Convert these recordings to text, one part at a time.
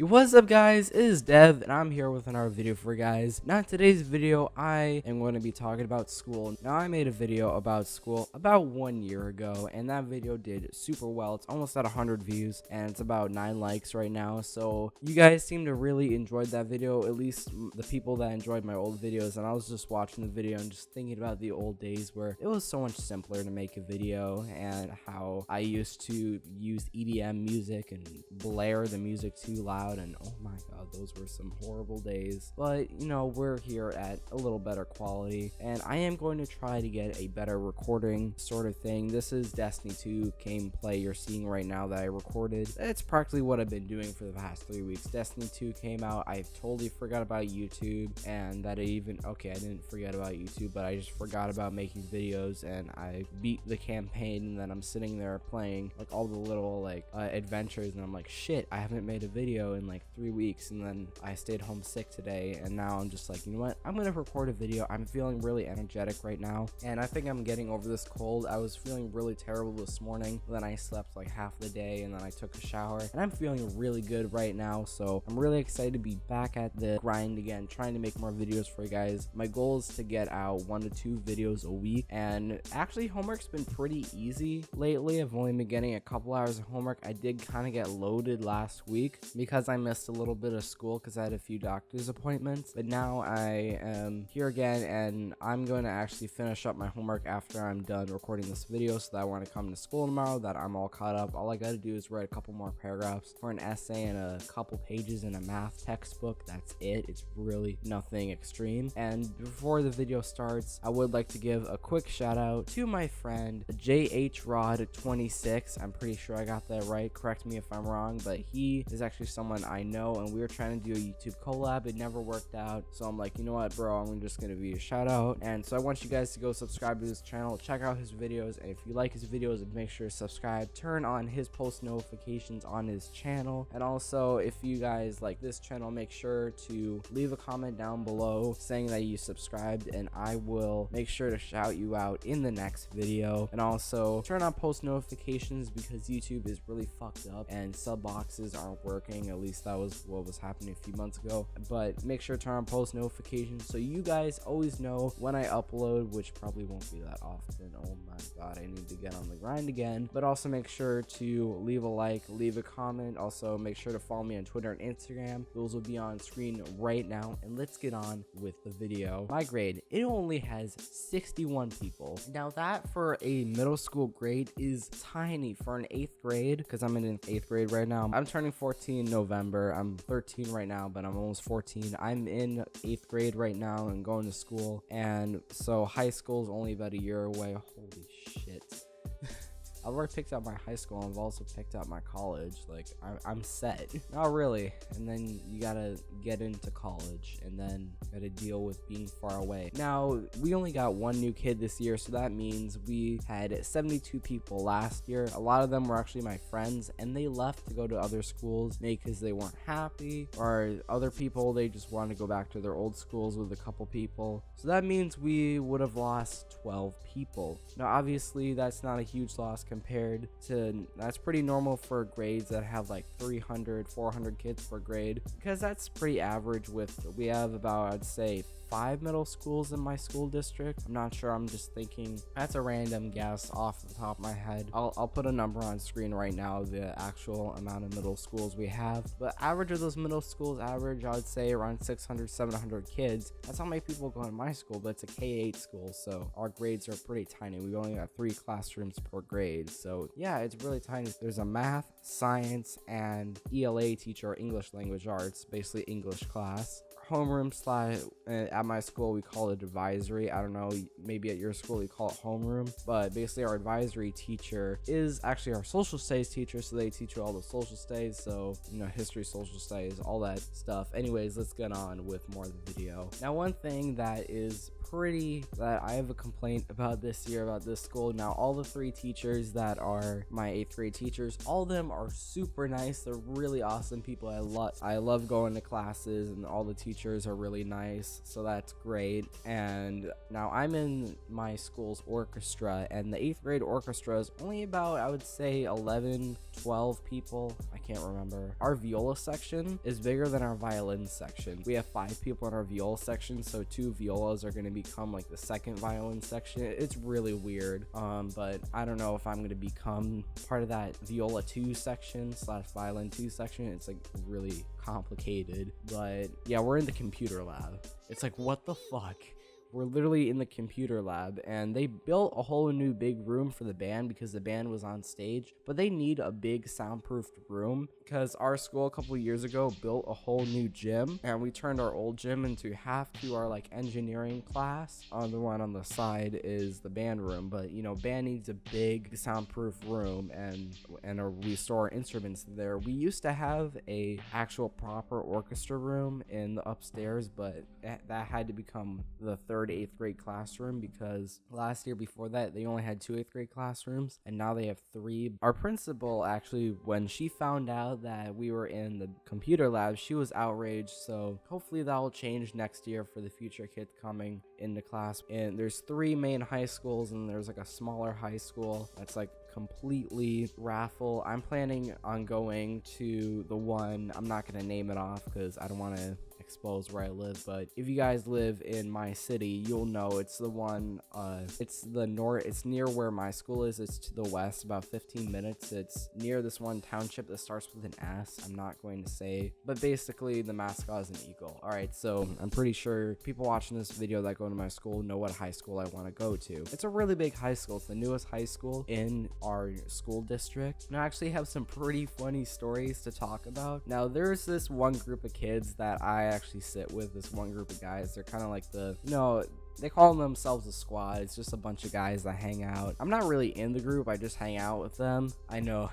Yo, what's up guys, it is Dev and I'm here with another video for you guys. Now in today's video I am going to be talking about school. Now I made a video about school about 1 year ago and that video did super well. It's almost at 100 views and it's about 9 likes right now, so you guys seem to really enjoy that video, at least the people that enjoyed my old videos. And I was just watching the video and just thinking about the old days where it was so much simpler to make a video and how I used to use EDM music and blare the music too loud, and oh my god, those were some horrible days. But you know, we're here at a little better quality and I am going to try to get a better recording sort of thing. This is Destiny 2 gameplay you're seeing right now that I recorded. It's practically what I've been doing for the past 3 weeks. Destiny 2 came out, I totally forgot about YouTube, and that I didn't forget about YouTube, but I just forgot about making videos, and I beat the campaign, and then I'm sitting there playing like all the little adventures, and I'm like, shit, I haven't made a video in like 3 weeks. And then I stayed home sick today, and now I'm just like, you know what, I'm gonna record a video. I'm feeling really energetic right now, and I think I'm getting over this cold. I was feeling really terrible this morning, then I slept like half the day, and then I took a shower, and I'm feeling really good right now. So I'm really excited to be back at the grind again, trying to make more videos for you guys. My goal is to get out 1 to 2 videos a week, and actually homework's been pretty easy lately. I've only been getting a couple hours of homework. I did kind of get loaded last week because I missed a little bit of school because I had a few doctor's appointments, but now I am here again, and I'm going to actually finish up my homework after I'm done recording this video, so that when I come to school tomorrow that I'm all caught up. All I gotta do is write a couple more paragraphs for an essay and a couple pages in a math textbook. That's it. It's really nothing extreme. And before the video starts, I would like to give a quick shout out to my friend JHRod26. I'm pretty sure I got that right, correct me if I'm wrong, but he is actually someone I know, and we were trying to do a YouTube collab. It never worked out, so I'm like, you know what, bro, I'm just gonna be a shout out. And so I want you guys to go subscribe to his channel, check out his videos, and if you like his videos, make sure to subscribe, turn on his post notifications on his channel. And also, if you guys like this channel, make sure to leave a comment down below saying that you subscribed, and I will make sure to shout you out in the next video. And also turn on post notifications because YouTube is really fucked up and sub boxes aren't working. At least that was what was happening a few months ago. But make sure to turn on post notifications so you guys always know when I upload, which probably won't be that often. Oh my god, I need to get on the grind again. But also make sure to leave a like, leave a comment. Also make sure to follow me on Twitter and Instagram. Those will be on screen right now, and let's get on with the video. My grade, it only has 61 people. Now that for a middle school grade is tiny. For an 8th grade, because I'm in an 8th grade right now, I'm turning 14 in November. I'm 13 right now, but I'm almost 14. I'm in 8th grade right now and going to school, and so high school is only about a year away. Holy shit. I've already picked out my high school, and I've also picked out my college. Like, I'm set. Not really. And then you gotta get into college, and then gotta deal with being far away. Now, we only got 1 new kid this year, so that means we had 72 people last year. A lot of them were actually my friends, and they left to go to other schools, maybe because they weren't happy, or other people, they just wanted to go back to their old schools with a couple people. So that means we would have lost 12 people. Now, obviously, that's not a huge loss compared to, that's pretty normal for grades that have like 300 400 kids per grade, because that's pretty average. We have about, I'd say, 5 middle schools in my school district. I'm not sure, I'm just thinking. That's a random guess off the top of my head. I'll put a number on screen right now, the actual amount of middle schools we have. But average of those middle schools, I would say around 600 700 kids. That's how many people go in my school, but it's a K-8 school, so our grades are pretty tiny. We only got 3 classrooms per grade, so yeah, it's really tiny. There's a math, science, and ELA teacher, English language arts, basically English class. Homeroom at my school we call it advisory. I don't know, maybe at your school you call it homeroom, but basically our advisory teacher is actually our social studies teacher, so they teach you all the social studies, so you know, history, social studies, all that stuff. Anyways, let's get on with more of the video. Now, one thing that is that I have a complaint about this year about this school. Now, all the 3 teachers that are my 8th grade teachers, all of them are super nice. They're really awesome people. I love going to classes, and all the teachers teachers are really nice, so that's great. And now I'm in my school's orchestra, and the 8th grade orchestra is only about, I would say, 11, 12 people. I can't remember. Our viola section is bigger than our violin section. We have 5 people in our viola section, so 2 violas are going to become like the second violin section. It's really weird, but I don't know if I'm going to become part of that viola 2 section / violin 2 section. It's like really complicated, but yeah, we're in the computer lab. It's like, what the fuck? We're literally in the computer lab, and they built a whole new big room for the band because the band was on stage, but they need a big soundproofed room because our school a couple years ago built a whole new gym, and we turned our old gym into half to our like engineering class. The one on the side is the band room, but you know, band needs a big soundproof room, and we store our instruments there. We used to have a actual proper orchestra room in the upstairs, but that had to become the 8th grade classroom because last year before that they only had 2 8th grade classrooms, and now they have 3. Our principal, actually, when she found out that we were in the computer lab, she was outraged, so hopefully that will change next year for the future kids coming into class. And there's 3 main high schools, and there's like a smaller high school that's like completely raffle. I'm planning on going to the one, I'm not gonna name it off because I don't want to expose where I live, but if you guys live in my city, you'll know it's the one. It's near where my school is. It's to the west, about 15 minutes. It's near this one township that starts with an S. I'm not going to say, but basically the mascot is an eagle. All right, so I'm pretty sure people watching this video that go to my school know what high school I want to go to. It's a really big high school. It's the newest high school in our school district, and I actually have some pretty funny stories to talk about. Now, there's this one group of kids that I actually sit with, this one group of guys. They're kind of like the, you know, they call themselves a squad. It's just a bunch of guys that hang out. I'm not really in the group, I just hang out with them. I know.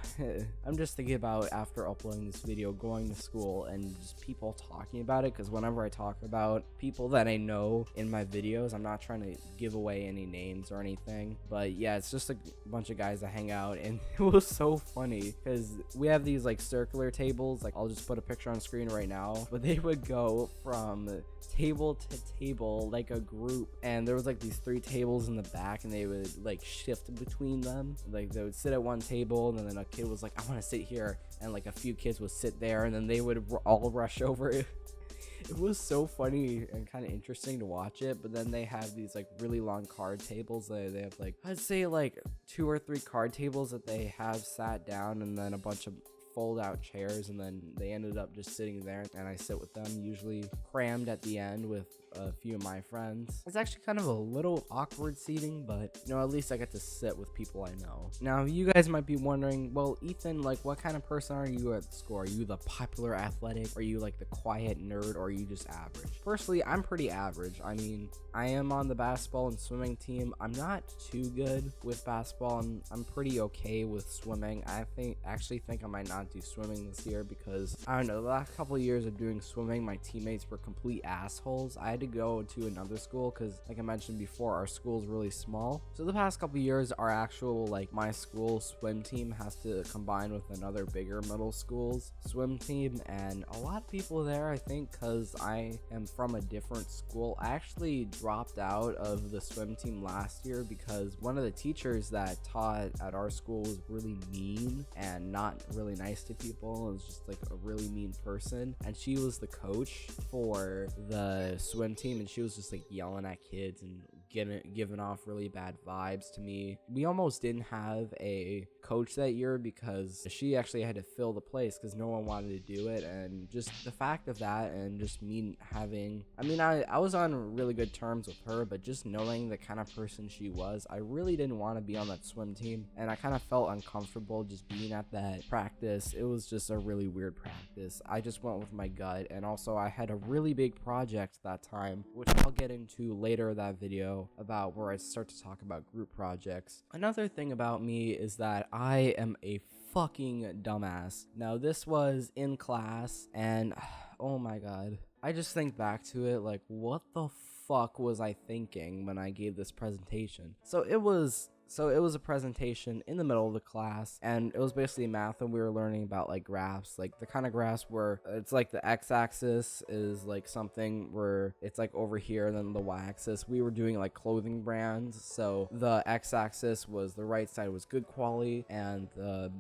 I'm just thinking about, after uploading this video, going to school and just people talking about it, because whenever I talk about people that I know in my videos, I'm not trying to give away any names or anything, but yeah, it's just a bunch of guys that hang out. And it was so funny because we have these like circular tables, like I'll just put a picture on screen right now, but they would go from table to table like a group, and there was like these 3 tables in the back, and they would like shift between them. Like they would sit at one table, and then a kid was like, I want to sit here, and like a few kids would sit there, and then they would all rush over. It was so funny and kind of interesting to watch it. But then they have these like really long card tables. They have like, I'd say like 2 or 3 card tables that they have sat down, and then a bunch of fold out chairs, and then they ended up just sitting there, and I sit with them, usually crammed at the end with a few of my friends. It's actually kind of a little awkward seating, but you know, at least I get to sit with people I know. Now, you guys might be wondering, well, Ethan, like what kind of person are you at school? Are you the popular athletic? Are you like the quiet nerd? Or are you just average? Personally, I'm pretty average. I mean, I am on the basketball and swimming team. I'm not too good with basketball, and I'm pretty okay with swimming. I actually think I might not do swimming this year because, I don't know, the last couple of years of doing swimming, my teammates were complete assholes. I had to go to another school because, like I mentioned before, our school is really small. So the past couple of years, our actual, like, my school swim team has to combine with another bigger middle school's swim team, and a lot of people there, I think, because I am from a different school, I actually dropped out of the swim team last year because one of the teachers that taught at our school was really mean and not really nice to people. It was just like a really mean person, and she was the coach for the swim team, and she was just like yelling at kids and giving off really bad vibes to me. We almost didn't have a coach that year because she actually had to fill the place because no one wanted to do it. And just the fact of that, and just me having, I mean, I was on really good terms with her, but just knowing the kind of person she was, I really didn't want to be on that swim team, and I kind of felt uncomfortable just being at that practice. It was just a really weird practice. I just went with my gut, and also I had a really big project that time, which I'll get into later in that video, about where I start to talk about group projects. Another thing about me is that I am a fucking dumbass. Now, this was in class, and oh my god, I just think back to it like, what the fuck was I thinking when I gave this presentation? So it was So it was a presentation in the middle of the class, and it was basically math, and we were learning about like graphs, like the kind of graphs where it's like the x-axis is like something where it's like over here, and then the y-axis. We were doing like clothing brands, so the x-axis was the right side was good quality, and the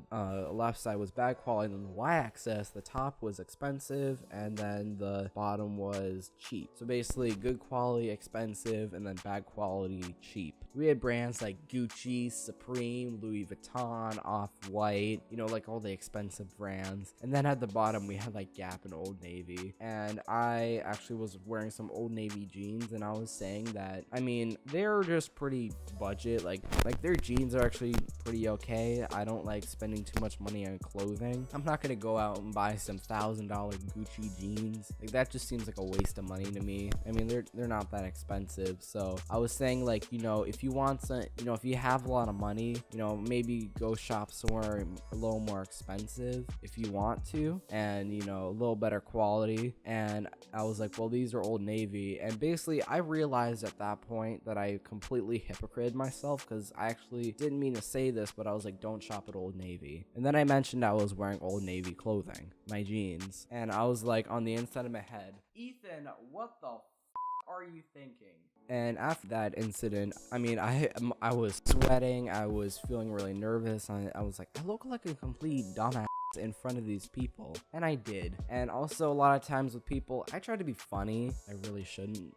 left side was bad quality, and then the y-axis, the top was expensive, and then the bottom was cheap. So basically good quality, expensive, and then bad quality, cheap. We had brands like Gucci, Supreme, Louis Vuitton, Off-White, you know, like all the expensive brands. And then at the bottom, we had like Gap and Old Navy. And I actually was wearing some Old Navy jeans, and I was saying that, I mean, they're just pretty budget. Like their jeans are actually pretty okay. I don't like spending too much money on clothing. I'm not gonna go out and buy some $1,000 Gucci jeans. Like that just seems like a waste of money to me. I mean, they're not that expensive. So I was saying, like, you know, if you want some, you know, if you have a lot of money, you know, maybe go shop somewhere a little more expensive if you want to, and, you know, a little better quality. And I was like, well, these are Old Navy. And basically I realized at that point that I completely hypocrited myself, because I actually didn't mean to say this, but I was like, don't shop at Old Navy. And then I mentioned I was wearing Old Navy clothing, my jeans, and I was like, on the inside of my head, Ethan, what the are you thinking? And after that incident, I mean, I was sweating, I was feeling really nervous. I was like, I look like a complete dumbass in front of these people, and I did. And also a lot of times with people, I try to be funny. I really shouldn't.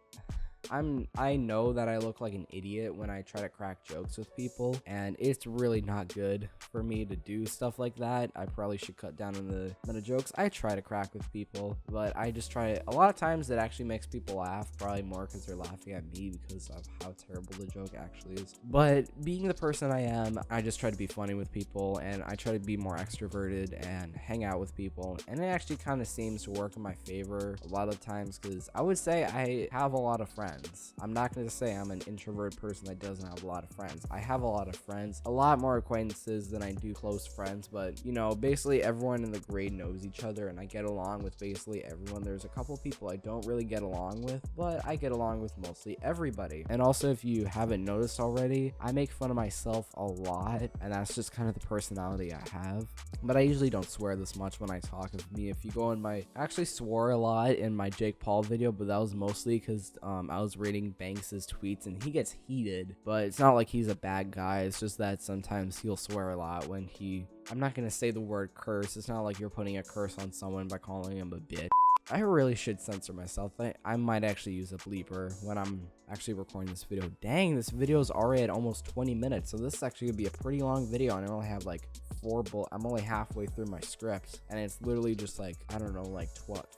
I know that I look like an idiot when I try to crack jokes with people, and it's really not good for me to do stuff like that. I probably should cut down on the amount of jokes I try to crack with people, but I just try it. A lot of times it actually makes people laugh, probably more because they're laughing at me because of how terrible the joke actually is. But being the person I am, I just try to be funny with people, and I try to be more extroverted and hang out with people, and it actually kind of seems to work in my favor a lot of times, because I would say I have a lot of friends. I'm not going to say I'm an introvert person that doesn't have a lot of friends. I have a lot of friends, a lot more acquaintances than I do close friends, but, you know, basically everyone in the grade knows each other, and I get along with basically everyone. There's a couple people I don't really get along with, but I get along with mostly everybody. And also, if you haven't noticed already, I make fun of myself a lot, and that's just kind of the personality I have. But I usually don't swear this much when I talk of me. If you go in I actually swore a lot in my Jake Paul video, but that was mostly because I was reading Banks's tweets, and he gets heated, but it's not like he's a bad guy. It's just that sometimes he'll swear a lot when I'm not gonna say the word curse. It's not like you're putting a curse on someone by calling him a bitch. I really should censor myself. I might actually use a bleeper when I'm actually recording this video. Dang, this video is already at almost 20 minutes, so this is actually gonna be a pretty long video, and I only have like I'm only halfway through my script, and it's literally just like, I don't know, like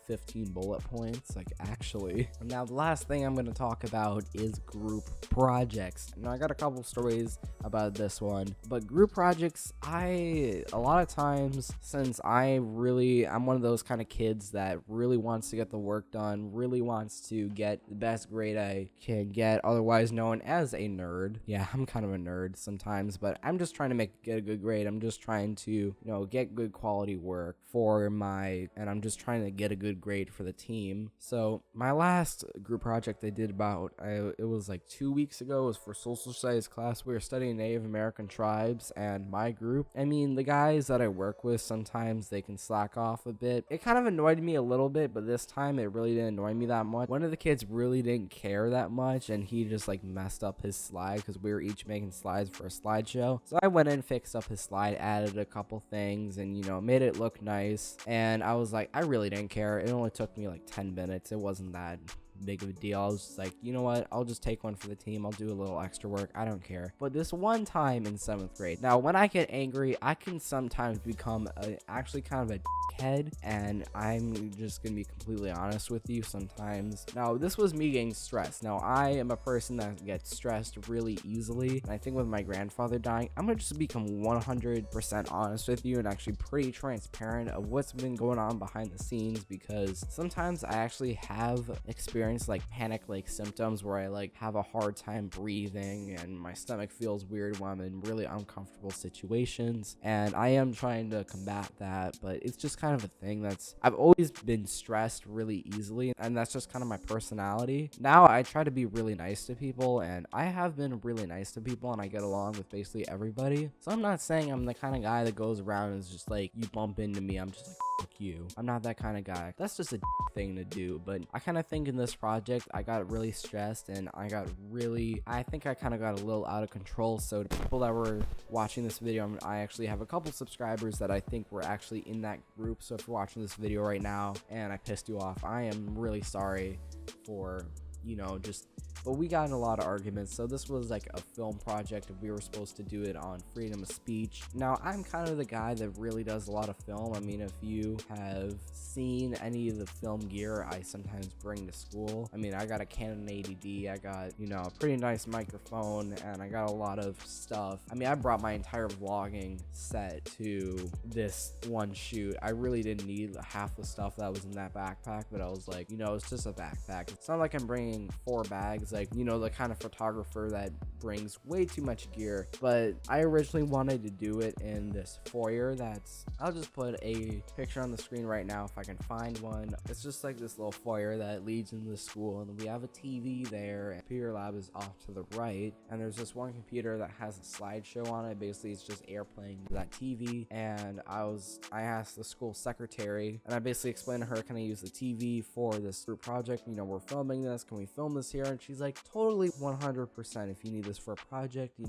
15 bullet points, like, actually. Now the last thing I'm going to talk about is group projects. Now I got a couple stories about this one, but group projects, a lot of times, since I'm one of those kind of kids that really wants to get the work done, really wants to get the best grade I can get, otherwise known as a nerd. Yeah, I'm kind of a nerd sometimes, but I'm just trying to get a good grade. I'm just trying to, you know, get good quality work and I'm just trying to get a good grade for the team. So my last group project I did it was like 2 weeks ago. It was for social studies class. We were studying Native American tribes, and my group, I mean, the guys that I work with, sometimes they can slack off a bit. It kind of annoyed me a little bit, but this time it really didn't annoy me that much. One of the kids really didn't care that much, and he just like messed up his slide because we were each making slides for a slideshow. So I went in, fixed up his slide, added a couple things, and, you know, made it look nice. And I was like, I really didn't care. It only took me like 10 minutes. It wasn't that big of a deal. I was just like, you know what, I'll just take one for the team. I'll do a little extra work. I don't care. But this one time in 7th grade, now when I get angry, I can sometimes become actually kind of a head, and I'm just gonna be completely honest with you sometimes. Now this was me getting stressed. Now I am a person that gets stressed really easily, and I think with my grandfather dying, I'm gonna just become 100% honest with you and actually pretty transparent of what's been going on behind the scenes, because sometimes I actually have experienced experience like panic-like symptoms where I like have a hard time breathing and my stomach feels weird when I'm in really uncomfortable situations, and I am trying to combat that, but it's just kind of a thing that's I've always been stressed really easily, and that's just kind of my personality. Now I try to be really nice to people, and I have been really nice to people, and I get along with basically everybody. So I'm not saying I'm the kind of guy that goes around and is just like, you bump into me, I'm just like, fuck you. I'm not that kind of guy. That's just a thing to do. But I kind of think in this project I got really stressed, and I think I kind of got a little out of control. So to people that were watching this video, I actually have a couple subscribers that I think were actually in that group. So if you're watching this video right now and I pissed you off, I am really sorry for, but we got in a lot of arguments. So this was like a film project, and we were supposed to do it on freedom of speech. Now I'm kind of the guy that really does a lot of film. I mean, if you have seen any of the film gear I sometimes bring to school, I mean, I got a Canon 80D, I got, a pretty nice microphone, and I got a lot of stuff. I mean, I brought my entire vlogging set to this one shoot. I really didn't need half the stuff that was in that backpack, but I was like, it's just a backpack. It's not like I'm bringing 4 bags, like, the kind of photographer that brings way too much gear. But I originally wanted to do it in this foyer I'll just put a picture on the screen right now if I can find one. It's just like this little foyer that leads into the school, and we have a TV there, and computer lab is off to the right, and there's this one computer that has a slideshow on it. Basically it's just airplaying to that TV, and I asked the school secretary, and I basically explained to her, can I use the TV for this group project? We're filming this, can we film this here? And she's like, totally 100%. If you need this for a project, do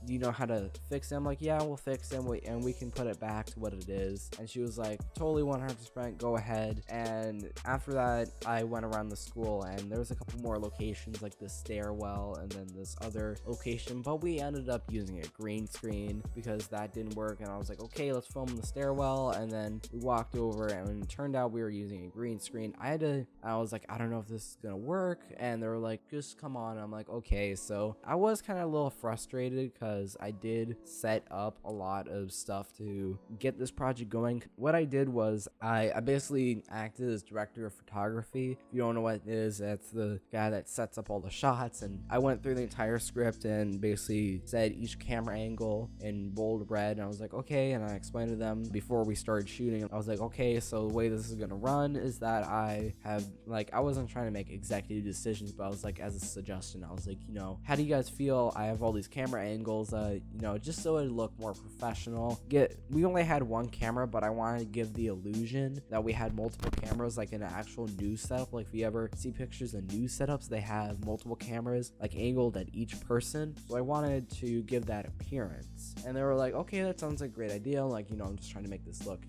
you know how to fix it? I'm like, yeah, we'll fix it, and we can put it back to what it is. And she was like, totally 100%, go ahead. And after that, I went around the school, and there was a couple more locations, like this stairwell and then this other location, but we ended up using a green screen because that didn't work. And I was like, okay, let's film the stairwell. And then we walked over, and it turned out we were using a green screen. I was like, I don't know if this is gonna work, and they were like, just come on. I'm like, okay. So I was kind of a little frustrated because I did set up a lot of stuff to get this project going. What I did was I basically acted as director of photography. If you don't know what it is, that's the guy that sets up all the shots. And I went through the entire script and basically said each camera angle in bold red, and I was like, okay. And I explained to them before we started shooting, I was like, okay, so the way this is gonna run is that I wasn't trying to make executive decisions, but I was like, as a suggestion, I was like, how do you guys feel? I have all these camera angles, just so it looked more professional. We only had one camera, but I wanted to give the illusion that we had multiple cameras, like in an actual news setup. Like if you ever see pictures of news setups, they have multiple cameras like angled at each person. So I wanted to give that appearance, and they were like, okay, that sounds like a great idea. Like, I'm just trying to make this look,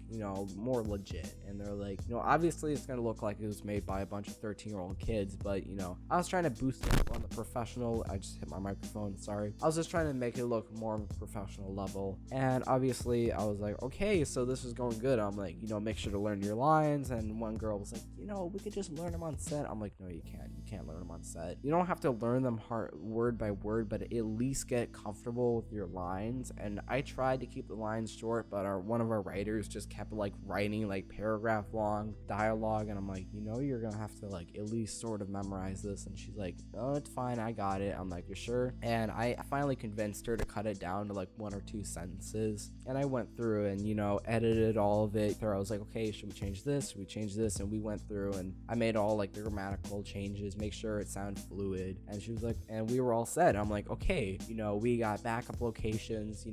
more legit. And they're like, obviously it's gonna look like it was made by a bunch of 13-year-old kids, but I was trying to boost it on the professional. I just hit my microphone, sorry. I was just trying to make it look more professional level. And obviously I was like, okay, so this is going good. I'm like, make sure to learn your lines. And one girl was like, we could just learn them on set. I'm like, no, you can't learn them on set. You don't have to learn them word by word, but at least get comfortable with your lines. And I tried to keep the lines short, but one of our writers just kept writing paragraph long dialogue, and I'm like, you're gonna have to at least sort of memorize this. And she's like, oh, it's fine, I got it. I'm like, you're sure? And I finally convinced her to cut it down to 1 or 2 sentences, and I went through and edited all of it. I was like, okay, should we change this, should we change this? And we went through and I made all the grammatical changes, make sure it sounded fluid. And she was like, and we were all set. I'm like, okay, we got backup locations,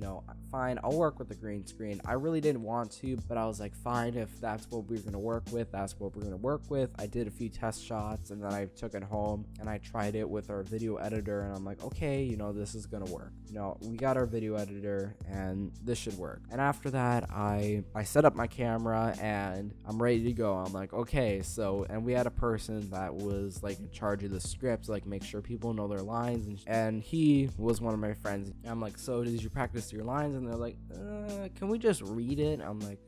fine, I'll work with the green screen. I really didn't want to, but I was like, fine, if that's what we're gonna work with, that's what we're gonna work with. I did a few test shots, and then I took it home and I tried it with our video editor, and I'm like, okay, this is gonna work. We got our video editor and this should work. And after that, I set up my camera and I'm ready to go. I'm like, okay, so, and we had a person that was in charge of the script, make sure people know their lines, and he was one of my friends. I'm like, so did you practice your lines? And they're like, can we just read it? I'm like,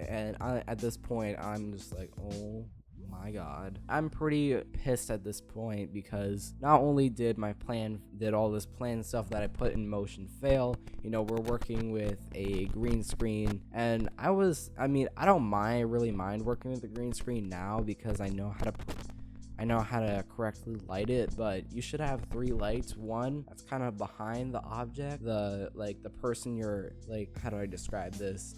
and at this point, I'm just like, oh my god. I'm pretty pissed at this point because not only did all this plan stuff that I put in motion fail, we're working with a green screen, and I don't really mind working with the green screen now because I know how to I know how to correctly light it, but you should have 3 lights. One that's kind of behind the object, the person you're like, how do I describe this?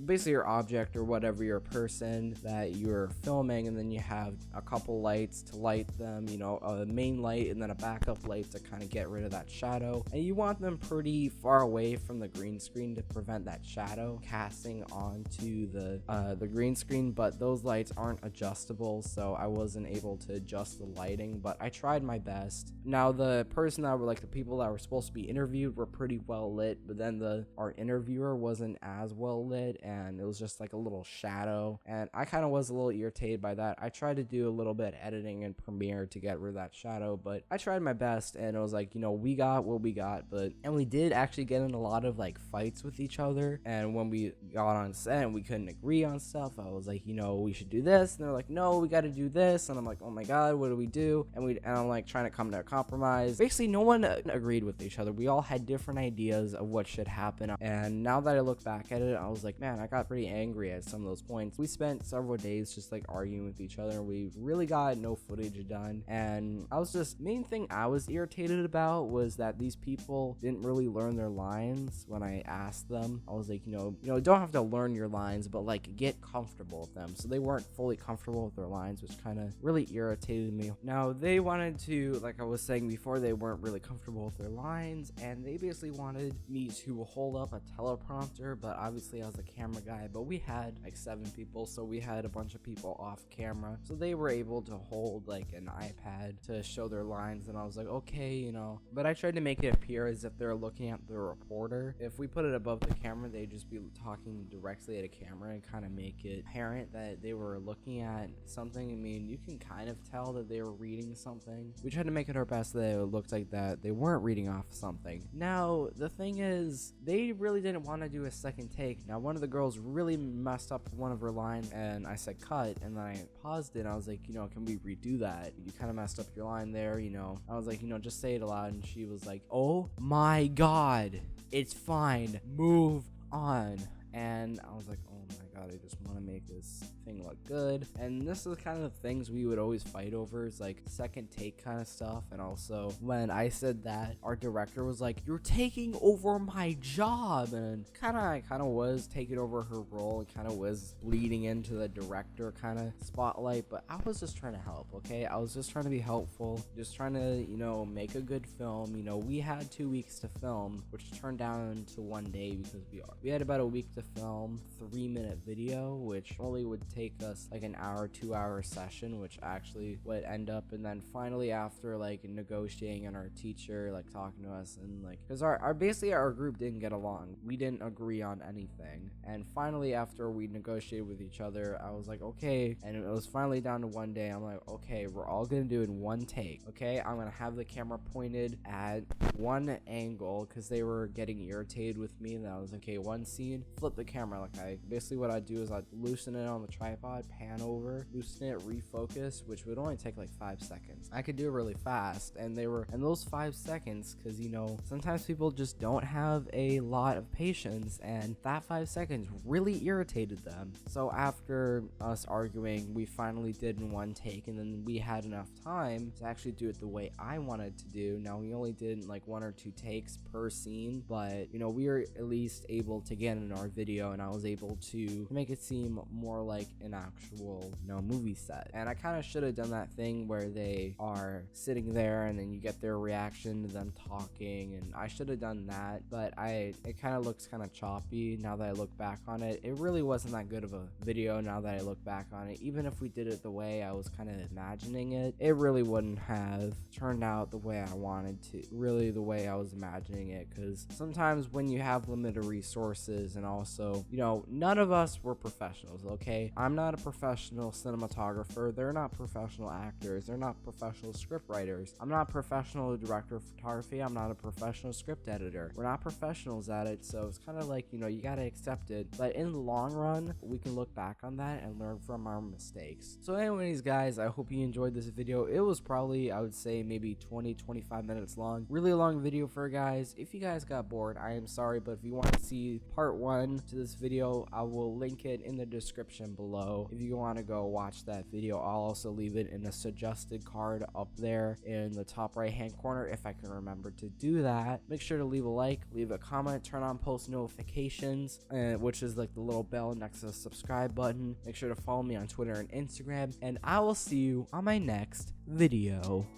Basically your object or whatever, your person that you're filming, and then you have a couple lights to light them, you know, a main light and then a backup light to kind of get rid of that shadow, and you want them pretty far away from the green screen to prevent that shadow casting onto the green screen. But those lights aren't adjustable, so I wasn't able to adjust the lighting, but I tried my best. Now the person that were like the people that were supposed to be interviewed were pretty well lit, but then our interviewer wasn't as well lit, and it was just like a little shadow, and I kind of was a little irritated by that. I tried to do a little bit of editing in Premiere to get rid of that shadow, but I tried my best, and it was like, you know, we got what we got. And we did actually get in a lot of like fights with each other, and when we got on set and we couldn't agree on stuff, I was like, you know, we should do this, and they're like, no, we got to do this, and I'm like, oh my god, what do we do? And I'm like trying to come to a compromise. Basically no one agreed with each other. We all had different ideas of what should happen, and now that I look back at it, I was like, man, I got pretty angry at some of those points. We spent several days just like arguing with each other. We really got no footage done, and I was just, main thing I was irritated about was that these people didn't really learn their lines. When I asked them, I was like, you know, don't have to learn your lines, but like get comfortable with them. So they weren't fully comfortable with their lines, which kind of really irritated me. Now they wanted to, like I was saying before, they weren't really comfortable with their lines, and they basically wanted me to hold up a teleprompter, but obviously I was a camera guy, but we had like 7 people, so we had a bunch of people off camera, so they were able to hold like an iPad to show their lines, and I was like, okay, you know, but I tried to make it appear as if they're looking at the reporter. If we put it above the camera, they'd just be talking directly at a camera and kind of make it apparent that they were looking at something. I mean, you can kind of tell that they were reading something. We tried to make it our best that it looked like that they weren't reading off something. Now the thing is, they really didn't want to do a second take. Now one of the girls really messed up one of her lines, and I said cut, and then I paused it, and I was like, you know, can we redo that? You kind of messed up your line there, you know. I was like, you know, just say it aloud, and she was like, oh my god, it's fine, move on. And I was like, oh my god, I just want to make this thing look good. And this is kind of the things we would always fight over, is like second take kind of stuff. And also when I said that, our director was like, you're taking over my job, and I kind of was taking over her role, and kind of was bleeding into the director kind of spotlight. But I was just trying to help, okay? I was just trying to be helpful, just trying to, you know, make a good film. You know, we had 2 weeks to film, which turned down to 1 day because we had about a week to film 3-minute video, which only would take us like an hour, 2-hour session, which actually would end up. And then finally, after like negotiating and our teacher like talking to us, and like, because our basically our group didn't get along, we didn't agree on anything, and finally after we negotiated with each other, I was like, okay, and it was finally down to 1 day. I'm like, okay, we're all gonna do it in 1 take, okay? I'm gonna have the camera pointed at one angle, because they were getting irritated with me, and I was like, okay, one scene, flip the camera. Like, I basically, what I'd do is I'd loosen it on the tripod, pan over, loosen it, refocus, which would only take like 5 seconds. I could do it really fast, and those 5 seconds, because, you know, sometimes people just don't have a lot of patience, and that 5 seconds really irritated them. So after us arguing, we finally did in 1 take, and then we had enough time to actually do it the way I wanted to do. Now, we only did like 1 or 2 takes per scene, but, you know, we were at least able to get in our video, and I was able to make it seem more like an actual, you know, movie set. And I kind of should have done that thing where they are sitting there and then you get their reaction to them talking, and I should have done that, but it kind of looks kind of choppy now that I look back on it. It really wasn't that good of a video now that I look back on it. Even if we did it the way I was kind of imagining it, it really wouldn't have turned out the way I wanted to, really the way I was imagining it, because sometimes when you have limited resources, and also, you know, none of us were professionals, okay? I'm not a professional cinematographer, they're not professional actors, they're not professional script writers, I'm not a professional director of photography, I'm not a professional script editor. We're not professionals at it, so it's kind of like, you know, you gotta accept it. But in the long run, we can look back on that and learn from our mistakes. So anyways, guys, I hope you enjoyed this video. It was probably, I would say, maybe 20-25 minutes long. Really long video for guys. If you guys got bored, I am sorry, but if you want to see part 1 to this video, I will link it in the description below if you want to go watch that video. I'll also leave it in a suggested card up there in the top right hand corner if I can remember to do that. Make sure to leave a like, leave a comment, turn on post notifications, which is like the little bell next to the subscribe button. Make sure to follow me on Twitter and Instagram, and I will see you on my next video.